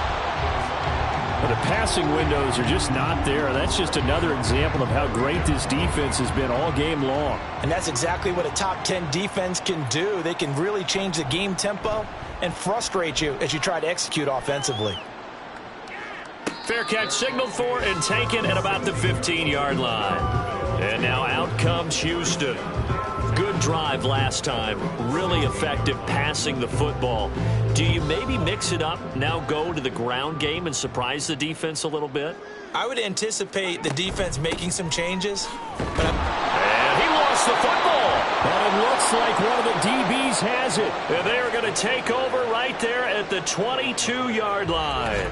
But the passing windows are just not there. That's just another example of how great this defense has been all game long. And that's exactly what a top 10 defense can do. They can really change the game tempo and frustrate you as you try to execute offensively. Fair catch signaled for and taken at about the 15-yard line. And now out comes Houston. Good drive last time. Really effective passing the football. Do you maybe mix it up, now go to the ground game and surprise the defense a little bit? I would anticipate the defense making some changes. And he lost the football. And it looks like one of the DBs has it. And they are going to take over right there at the 22-yard line.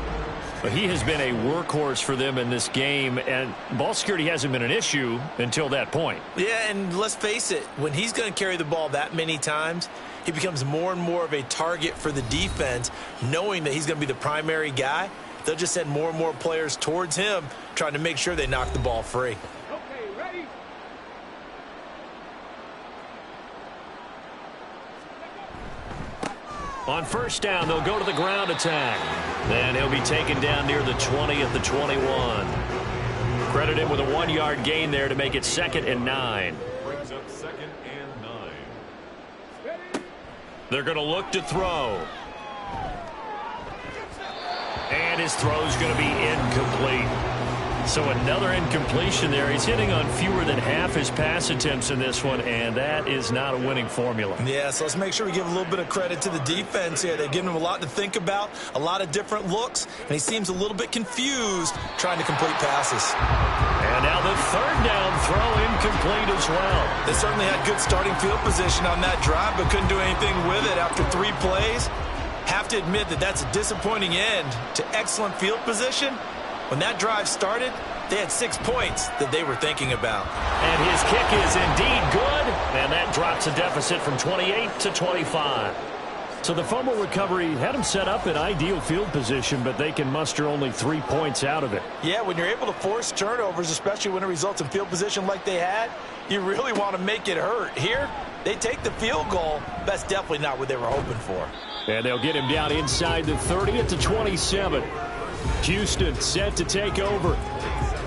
But he has been a workhorse for them in this game, and ball security hasn't been an issue until that point. Yeah, and let's face it, when he's going to carry the ball that many times, he becomes more and more of a target for the defense, knowing that he's going to be the primary guy. They'll just send more and more players towards him, trying to make sure they knock the ball free. Okay, ready? On first down, they'll go to the ground attack. And he'll be taken down near the 20 at the 21. Credit him with a 1-yard gain there to make it 2nd and 9. Brings up 2nd and 9. They're going to look to throw. And his throw's going to be incomplete. So another incompletion there. He's hitting on fewer than half his pass attempts in this one, and that is not a winning formula. Yeah, so let's make sure we give a little bit of credit to the defense here. They've given him a lot to think about, a lot of different looks, and he seems a little bit confused trying to complete passes. And now the 3rd down throw incomplete as well. They certainly had good starting field position on that drive, but couldn't do anything with it after 3 plays. Have to admit that that's a disappointing end to excellent field position. When that drive started, they had 6 points that they were thinking about. And his kick is indeed good, and that drops a deficit from 28 to 25. So the fumble recovery had them set up in ideal field position, but they can muster only 3 points out of it. Yeah, when you're able to force turnovers, especially when it results in field position like they had, you really want to make it hurt. Here, they take the field goal. That's definitely not what they were hoping for. And they'll get him down inside the 30 at the 27. Houston set to take over.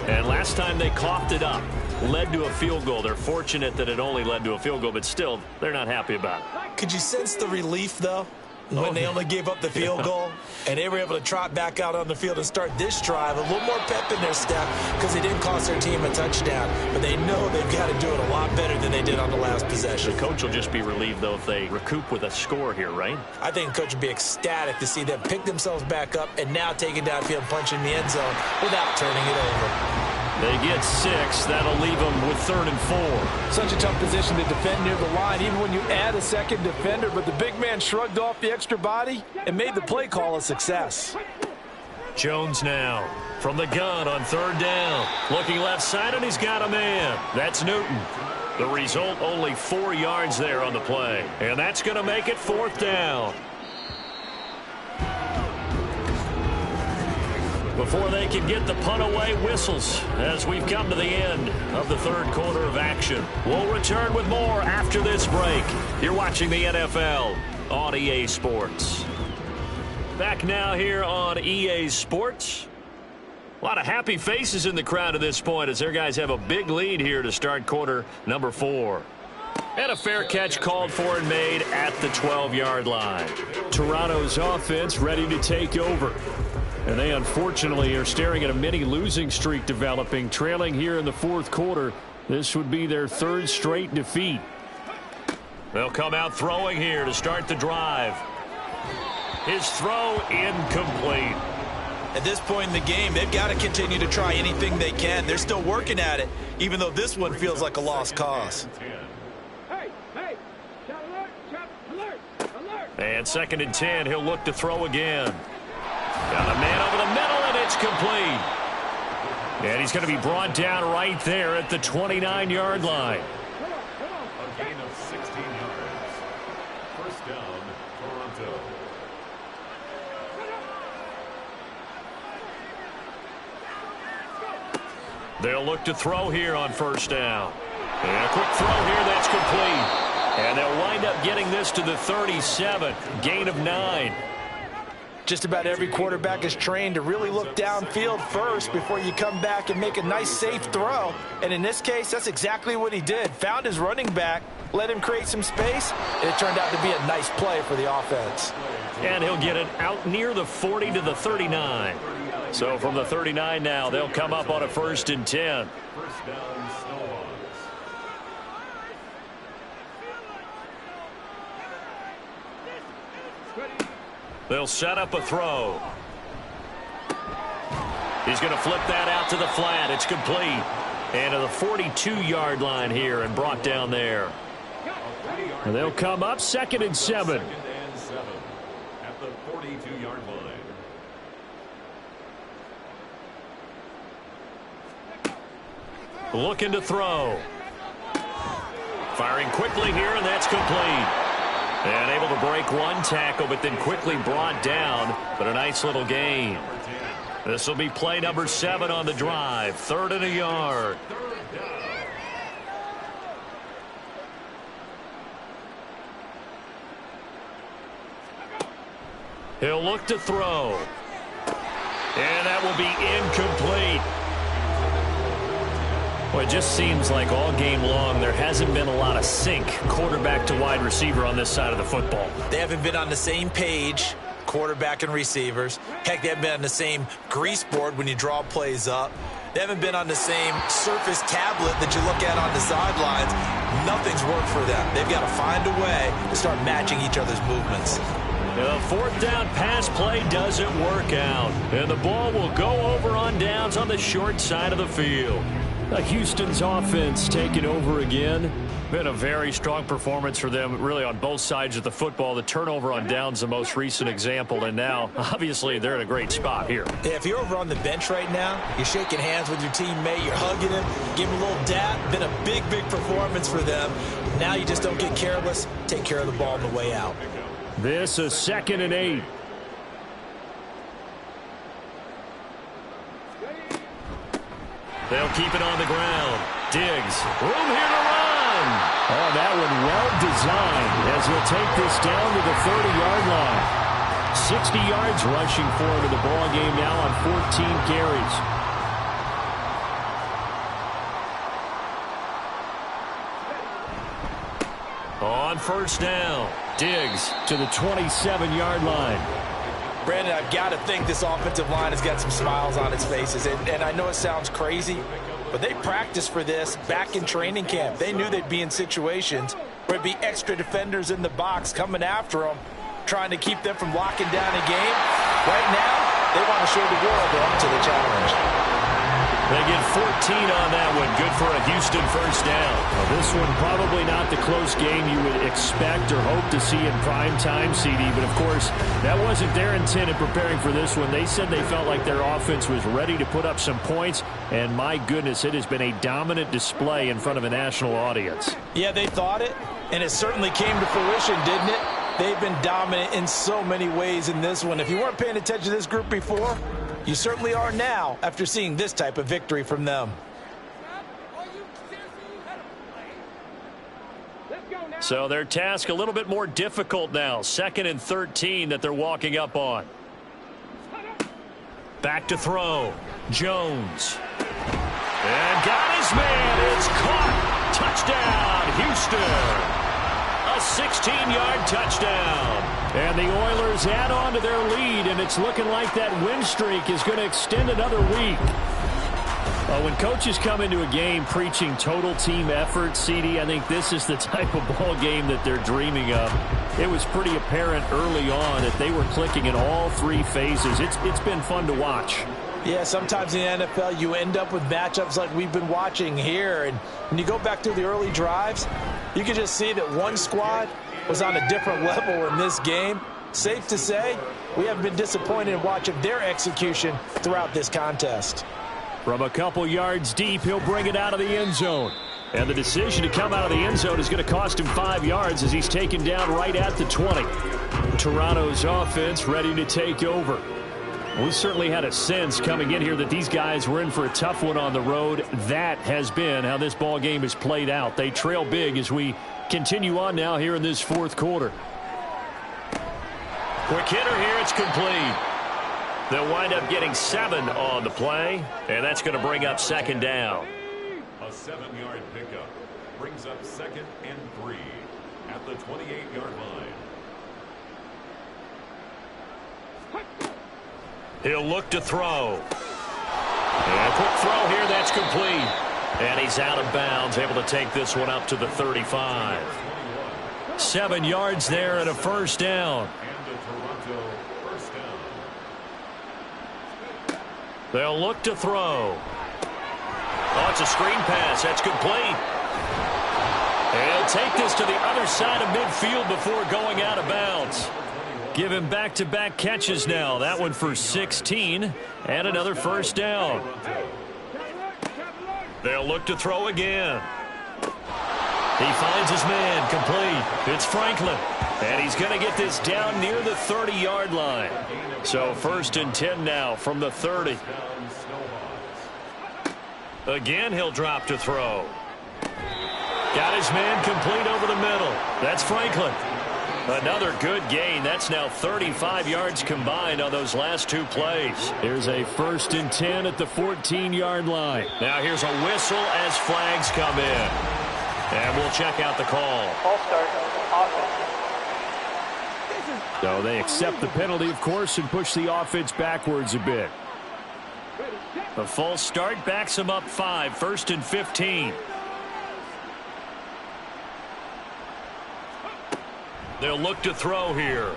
And last time they coughed it up, led to a field goal. They're fortunate that it only led to a field goal, but still, they're not happy about it. Could you sense the relief, though, when they only gave up the field goal and they were able to trot back out on the field and start this drive? A little more pep in their step because they didn't cost their team a touchdown, but they know they've got to do it a lot better than they did on the last possession. The coach will just be relieved, though, if they recoup with a score here, right? I think the coach would be ecstatic to see them pick themselves back up and now take it downfield and punch in the end zone without turning it over. They get 6. That'll leave them with 3rd and 4. Such a tough position to defend near the line, even when you add a second defender, but the big man shrugged off the extra body and made the play call a success. Jones now from the gun on 3rd down. Looking left side, and he's got a man. That's Newton. The result, only 4 yards there on the play. And that's going to make it 4th down. Before they can get the punt away, whistles as we've come to the end of the 3rd quarter of action. We'll return with more after this break. You're watching the NFL on EA Sports. Back now here on EA Sports. A lot of happy faces in the crowd at this point as their guys have a big lead here to start quarter number 4. And a fair catch called for and made at the 12-yard line. Toronto's offense ready to take over. And they unfortunately are staring at a mini losing streak developing, trailing here in the 4th quarter. This would be their 3rd straight defeat. They'll come out throwing here to start the drive. His throw incomplete. At this point in the game, they've got to continue to try anything they can. They're still working at it, even though this one feels like a lost cause. And 2nd and 10, he'll look to throw again. Got a man over the middle, and it's complete. And he's going to be brought down right there at the 29-yard line. A gain of 16 yards. First down, Toronto. They'll look to throw here on 1st down. And a quick throw here that's complete. And they'll wind up getting this to the 37. Gain of 9. Just about every quarterback is trained to really look downfield first before you come back and make a nice, safe throw. And in this case, that's exactly what he did. Found his running back, let him create some space, and it turned out to be a nice play for the offense. And he'll get it out near the 40 to the 39. So from the 39 now, they'll come up on a 1st and 10. First down, Snowballs. They'll set up a throw. He's going to flip that out to the flat. It's complete. And to the 42-yard line here and brought down there. And they'll come up 2nd and 7. 2nd and 7 at the 42-yard line. Looking to throw. Firing quickly here, and that's complete. And able to break one tackle, but then quickly brought down. But a nice little gain. This will be play number 7 on the drive. 3rd and a yard. He'll look to throw. And that will be incomplete. Well, it just seems like all game long there hasn't been a lot of sync quarterback to wide receiver on this side of the football. They haven't been on the same page, quarterback and receivers. Heck, they haven't been on the same grease board when you draw plays up. They haven't been on the same surface tablet that you look at on the sidelines. Nothing's worked for them. They've got to find a way to start matching each other's movements. The 4th down pass play doesn't work out. And the ball will go over on downs on the short side of the field. Houston's offense taking over again. Been a very strong performance for them, really, on both sides of the football. The turnover on downs, the most recent example, and now, obviously, they're in a great spot here. Yeah, if you're over on the bench right now, you're shaking hands with your teammate, you're hugging him, give him a little dap. Been a big, big performance for them. Now you just don't get careless. Take care of the ball on the way out. This is 2nd and 8. They'll keep it on the ground. Diggs, room here to run. Oh, that one well designed as he'll take this down to the 30-yard line. 60 yards rushing forward to the ball game now on 14 carries. On 1st down, Diggs to the 27-yard line. Brandon, I've got to think this offensive line has got some smiles on its faces. And I know it sounds crazy, but they practiced for this back in training camp. They knew they'd be in situations where it'd be extra defenders in the box coming after them, trying to keep them from locking down a game. Right now, they want to show the world they're up to the challenge. They get 14 on that one. Good for a Houston 1st down. Well, this one probably not the close game you would expect or hope to see in prime time, CD. But, of course, that wasn't their intent in preparing for this one. They said they felt like their offense was ready to put up some points. And, my goodness, it has been a dominant display in front of a national audience. Yeah, they thought it, and it certainly came to fruition, didn't it? They've been dominant in so many ways in this one. If you weren't paying attention to this group before, you certainly are now after seeing this type of victory from them. So their task a little bit more difficult now. 2nd and 13 that they're walking up on. Back to throw. Jones. And got his man. It's caught. Touchdown, Houston. A 16-yard touchdown. And the Oilers add on to their lead, and it's looking like that win streak is going to extend another week. When coaches come into a game preaching total team effort, CD, I think this is the type of ball game that they're dreaming of. It was pretty apparent early on that they were clicking in all three phases. It's been fun to watch. Yeah, sometimes in the NFL you end up with matchups like we've been watching here. And when you go back through the early drives, you can just see that one squad was on a different level in this game. Safe to say, we haven't been disappointed in watching their execution throughout this contest. From a couple yards deep, he'll bring it out of the end zone. And the decision to come out of the end zone is going to cost him 5 yards as he's taken down right at the 20. Toronto's offense ready to take over. We certainly had a sense coming in here that these guys were in for a tough one on the road. That has been how this ball game has played out. They trail big as we continue on now here in this fourth quarter. Quick hitter here. It's complete. They'll wind up getting 7 on the play, and that's going to bring up second down. A 7-yard pickup brings up 2nd and 3 at the 28-yard line. He'll look to throw. And a quick throw here. That's complete. And he's out of bounds, able to take this one up to the 35. 7 yards there and a first down. They'll look to throw. Oh, it's a screen pass. That's complete. And he'll take this to the other side of midfield before going out of bounds. Give him back-to-back catches now. That one for 16 and another first down. They'll look to throw again. He finds his man, complete. It's Franklin. And he's going to get this down near the 30-yard line. So 1st and 10 now from the 30. Again, he'll drop to throw. Got his man complete over the middle. That's Franklin. Another good gain. That's now 35 yards combined on those last 2 plays. Here's a 1st and 10 at the 14-yard line. Now here's a whistle as flags come in. And we'll check out the call. Ball start, offense. So they accept the penalty, of course, and push the offense backwards a bit. A false start backs them up 5, 1st and 15. They'll look to throw here.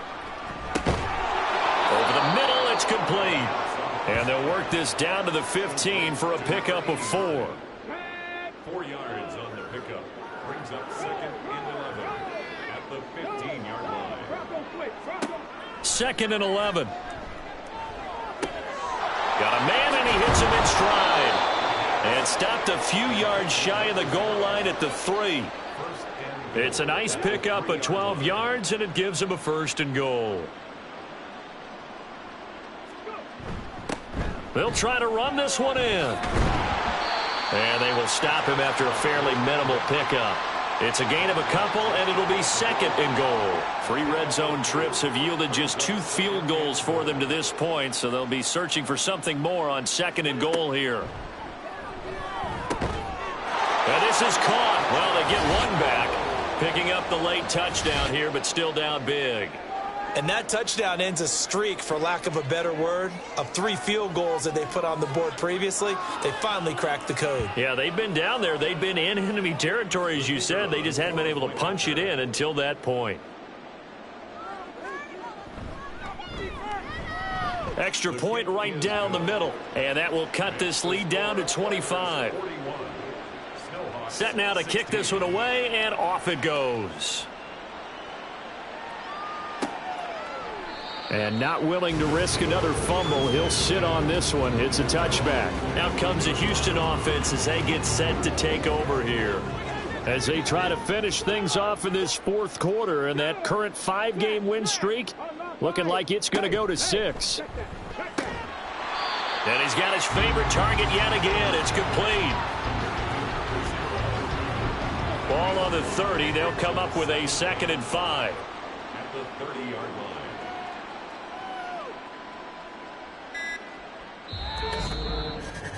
Over the middle, it's complete. And they'll work this down to the 15 for a pickup of 4. 4 yards on the pickup. Brings up 2nd and 11 at the 15-yard line. 2nd and 11. Got a man, and he hits him in stride. And stopped a few yards shy of the goal line at the 3. It's a nice pickup of 12 yards, and it gives him a 1st and goal. They'll try to run this one in. And they will stop him after a fairly minimal pickup. It's a gain of a couple, and it'll be 2nd and goal. 3 red zone trips have yielded just 2 field goals for them to this point, so they'll be searching for something more on 2nd and goal here. And this is caught. Well, they get one back, picking up the late touchdown here, but still down big. And that touchdown ends a streak, for lack of a better word, of 3 field goals that they put on the board previously. They finally cracked the code. Yeah, they've been down there. They've been in enemy territory, as you said. They just hadn't been able to punch it in until that point. Extra point right down the middle. And that will cut this lead down to 25. Set now to kick this one away, and off it goes. And not willing to risk another fumble, he'll sit on this one. It's a touchback. Out comes the Houston offense as they get set to take over here. As they try to finish things off in this fourth quarter, and that current 5-game win streak looking like it's going to go to 6. And he's got his favorite target yet again. It's complete. Ball on the 30. They'll come up with a 2nd and 5. At the 30-yard line.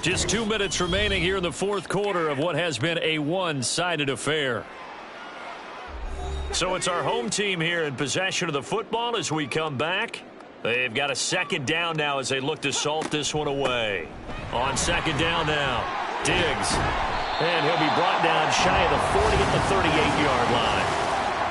Just 2 minutes remaining here in the fourth quarter of what has been a one-sided affair. So it's our home team here in possession of the football as we come back. They've got a 2nd down now as they look to salt this one away. On 2nd down now. Diggs. And he'll be brought down shy of the 40 at the 38-yard line.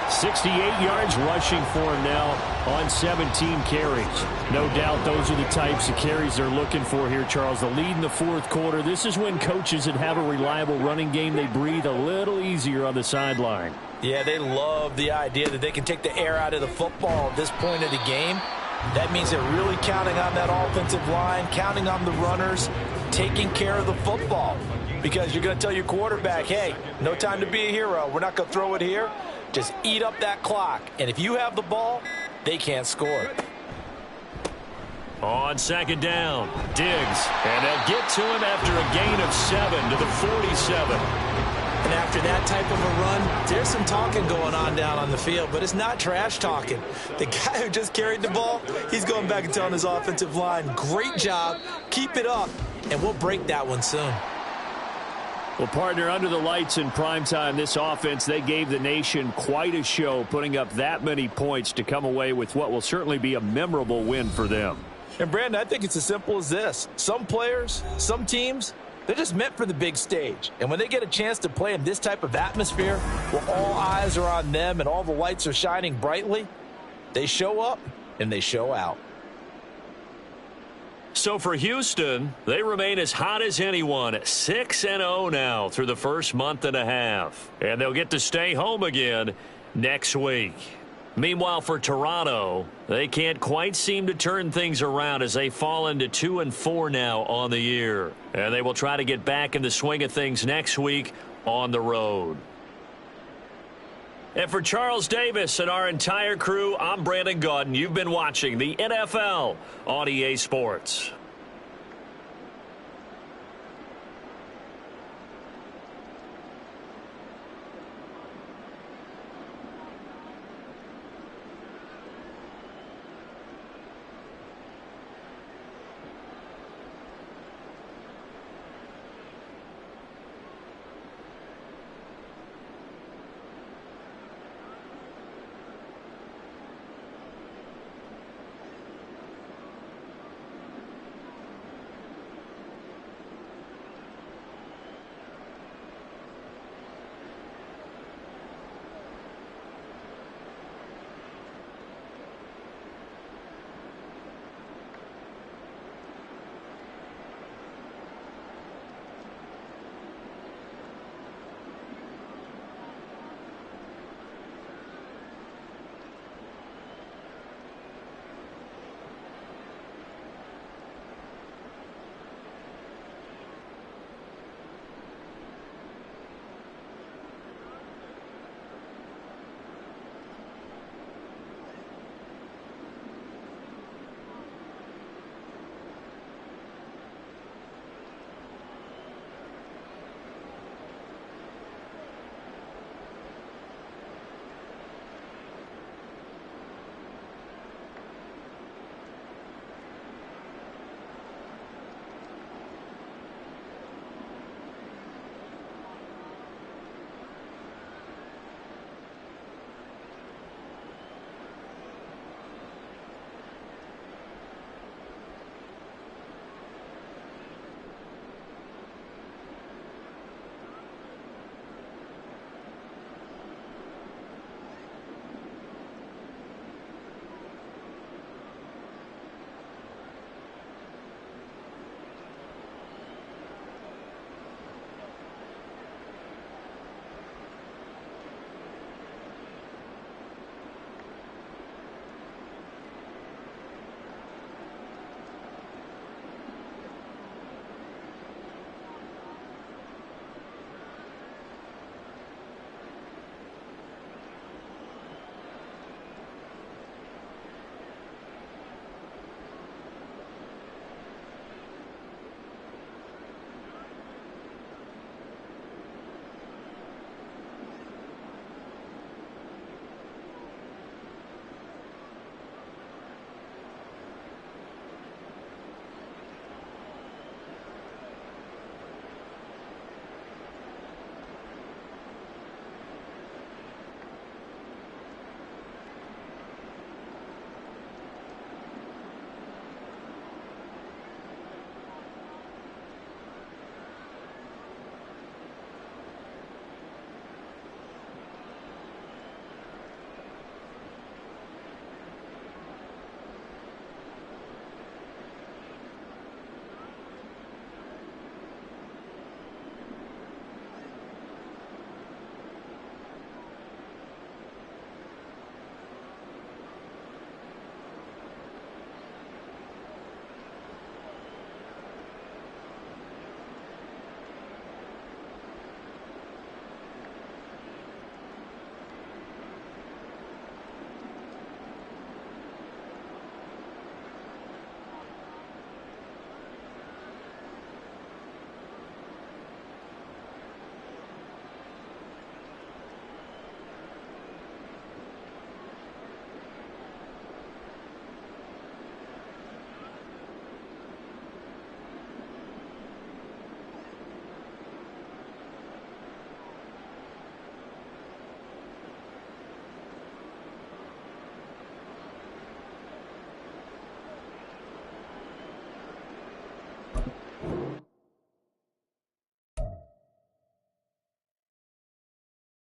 68 yards rushing for him now on 17 carries. No doubt those are the types of carries they're looking for here, Charles. The lead in the fourth quarter. This is when coaches that have a reliable running game, they breathe a little easier on the sideline. Yeah, they love the idea that they can take the air out of the football at this point of the game. That means they're really counting on that offensive line, counting on the runners, taking care of the football. Because you're going to tell your quarterback, hey, no time to be a hero. We're not going to throw it here. Just eat up that clock. And if you have the ball, they can't score. On second down, Diggs. And they'll get to him after a gain of 7 to the 47. And after that type of a run, there's some talking going on down on the field, but it's not trash talking. The guy who just carried the ball, he's going back and telling his offensive line, great job, keep it up, and we'll break that one soon. Well, partner, under the lights in primetime, this offense, they gave the nation quite a show, putting up that many points to come away with what will certainly be a memorable win for them. And, Brandon, I think it's as simple as this. Some players, some teams, they're just meant for the big stage. And when they get a chance to play in this type of atmosphere, where all eyes are on them and all the lights are shining brightly, they show up and they show out. So for Houston, they remain as hot as anyone, 6-0 now through the first month and a half. And they'll get to stay home again next week. Meanwhile, for Toronto, they can't quite seem to turn things around as they fall into 2-4 now on the year. And they will try to get back in the swing of things next week on the road. And for Charles Davis and our entire crew, I'm Brandon Gaudin. You've been watching the NFL on EA Sports.